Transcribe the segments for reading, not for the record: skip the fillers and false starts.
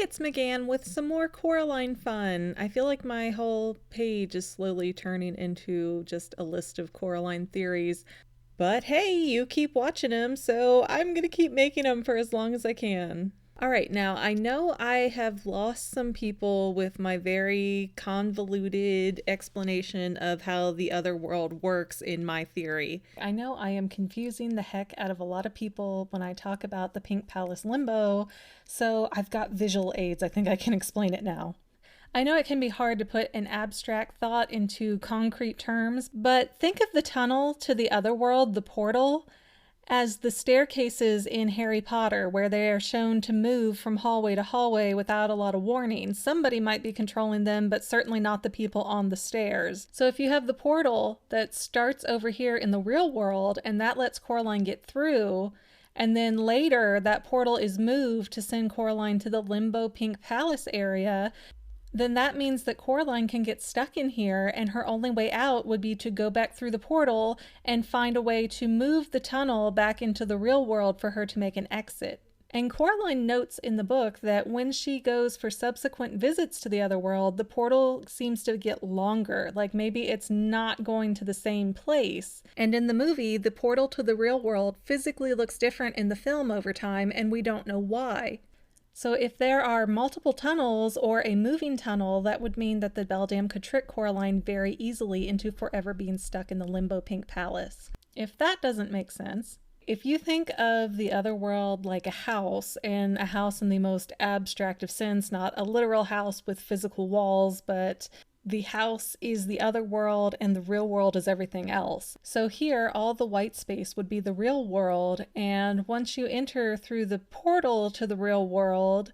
it's McGann with some more Coraline fun. I feel like my whole page is slowly turning into just a list of Coraline theories. But hey, you keep watching them, so I'm gonna keep making them for as long as I can. All right, now I know I have lost some people with my very convoluted explanation of how the other world works in my theory. I know I am confusing the heck out of a lot of people when I talk about the Pink Palace Limbo, so I've got visual aids. I think I can explain it now. I know it can be hard to put an abstract thought into concrete terms, but think of the tunnel to the other world, the portal, as the staircases in Harry Potter, where they are shown to move from hallway to hallway without a lot of warning. Somebody might be controlling them, but certainly not the people on the stairs. So if you have the portal that starts over here in the real world, and that lets Coraline get through, and then later that portal is moved to send Coraline to the Limbo Pink Palace area, then that means that Coraline can get stuck in here, and her only way out would be to go back through the portal and find a way to move the tunnel back into the real world for her to make an exit. And Coraline notes in the book that when she goes for subsequent visits to the other world, the portal seems to get longer, like maybe it's not going to the same place. And in the movie, the portal to the real world physically looks different in the film over time, and we don't know why. So if there are multiple tunnels or a moving tunnel, that would mean that the beldam could trick Coraline very easily into forever being stuck in the Limbo Pink Palace. If that doesn't make sense, if you think of the other world like a house, and a house in the most abstract of sense, not a literal house with physical walls, but the house is the other world and the real world is everything else. So here, all the white space would be the real world, and once you enter through the portal to the real world,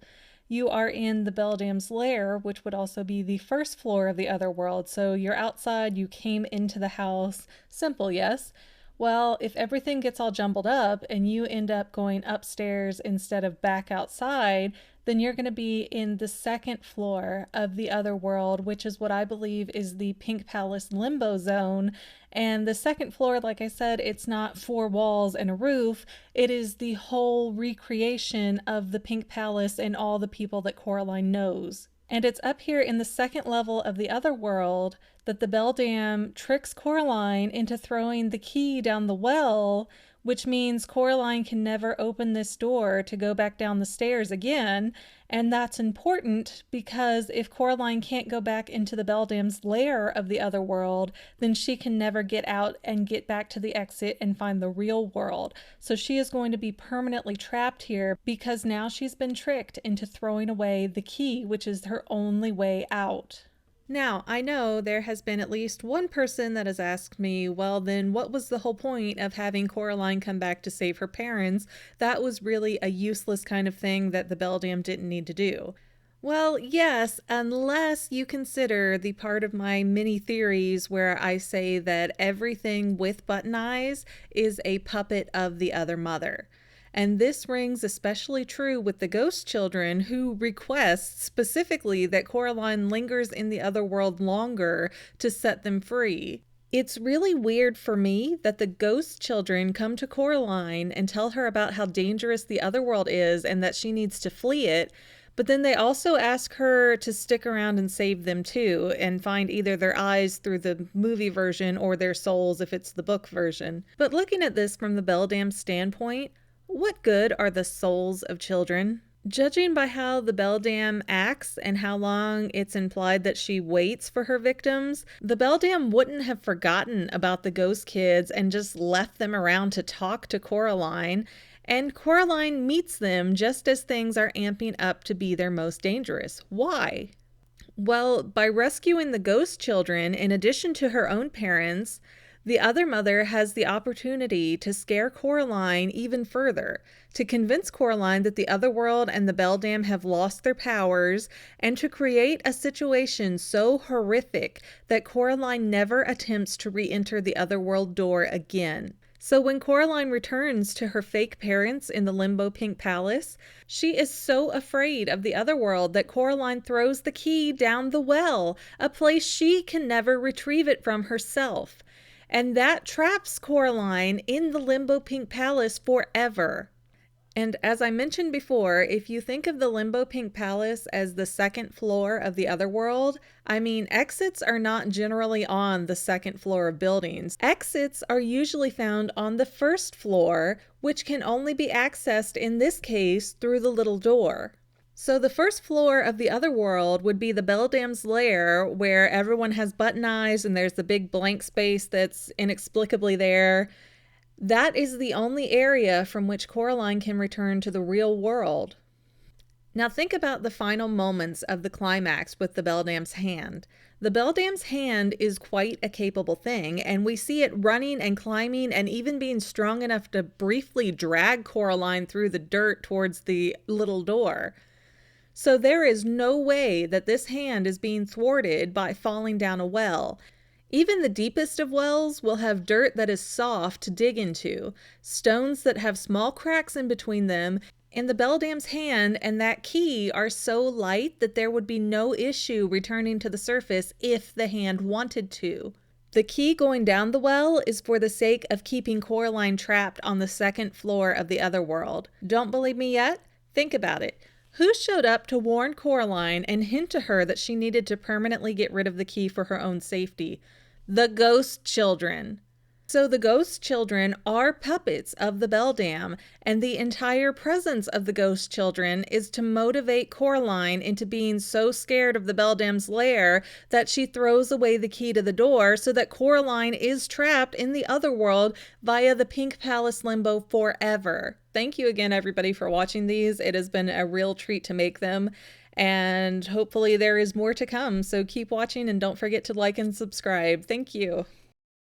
you are in the beldam's lair, which would also be the first floor of the other world. So you're outside, you came into the house. Simple, yes? Well, if everything gets all jumbled up and you end up going upstairs instead of back outside, then you're going to be in the second floor of the other world, which is what I believe is the Pink Palace Limbo Zone. And the second floor, like I said, it's not 4 walls and a roof. It is the whole recreation of the Pink Palace and all the people that Coraline knows. And it's up here in the second level of the other world that the beldam tricks Coraline into throwing the key down the well, which means Coraline can never open this door to go back down the stairs again. And that's important because if Coraline can't go back into the beldam's lair of the other world, then she can never get out and get back to the exit and find the real world. So she is going to be permanently trapped here because now she's been tricked into throwing away the key, which is her only way out. Now, I know there has been at least one person that has asked me, well, then what was the whole point of having Coraline come back to save her parents? That was really a useless kind of thing that the beldam didn't need to do. Well, yes, unless you consider the part of my mini theories where I say that everything with button eyes is a puppet of the other mother. And this rings especially true with the ghost children, who request specifically that Coraline lingers in the other world longer to set them free. It's really weird for me that the ghost children come to Coraline and tell her about how dangerous the other world is and that she needs to flee it, but then they also ask her to stick around and save them too, and find either their eyes through the movie version or their souls if it's the book version. But looking at this from the beldam's standpoint, what good are the souls of children? Judging by how the beldam acts and how long it's implied that she waits for her victims, the beldam wouldn't have forgotten about the ghost kids and just left them around to talk to Coraline, and Coraline meets them just as things are amping up to be their most dangerous. Why? Well, by rescuing the ghost children, in addition to her own parents, the other mother has the opportunity to scare Coraline even further, to convince Coraline that the other world and the beldam have lost their powers, and to create a situation so horrific that Coraline never attempts to re-enter the other world door again. So when Coraline returns to her fake parents in the Limbo Pink Palace, she is so afraid of the other world that Coraline throws the key down the well, a place she can never retrieve it from herself. And that traps Coraline in the Limbo Pink Palace forever. And as I mentioned before, if you think of the Limbo Pink Palace as the second floor of the other world, I mean, exits are not generally on the second floor of buildings. Exits are usually found on the first floor, which can only be accessed in this case through the little door. So the first floor of the other world would be the beldam's lair, where everyone has button eyes and there's the big blank space that's inexplicably there. That is the only area from which Coraline can return to the real world. Now think about the final moments of the climax with the beldam's hand. The beldam's hand is quite a capable thing, and we see it running and climbing and even being strong enough to briefly drag Coraline through the dirt towards the little door. So there is no way that this hand is being thwarted by falling down a well. Even the deepest of wells will have dirt that is soft to dig into, stones that have small cracks in between them, and the beldam's hand and that key are so light that there would be no issue returning to the surface if the hand wanted to. The key going down the well is for the sake of keeping Coraline trapped on the second floor of the other world. Don't believe me yet? Think about it. Who showed up to warn Coraline and hint to her that she needed to permanently get rid of the key for her own safety? The ghost children. So the ghost children are puppets of the beldam, and the entire presence of the ghost children is to motivate Coraline into being so scared of the beldam's lair that she throws away the key to the door so that Coraline is trapped in the other world via the Pink Palace Limbo forever. Thank you again, everybody, for watching these. It has been a real treat to make them, and hopefully there is more to come. So keep watching and don't forget to like and subscribe. Thank you.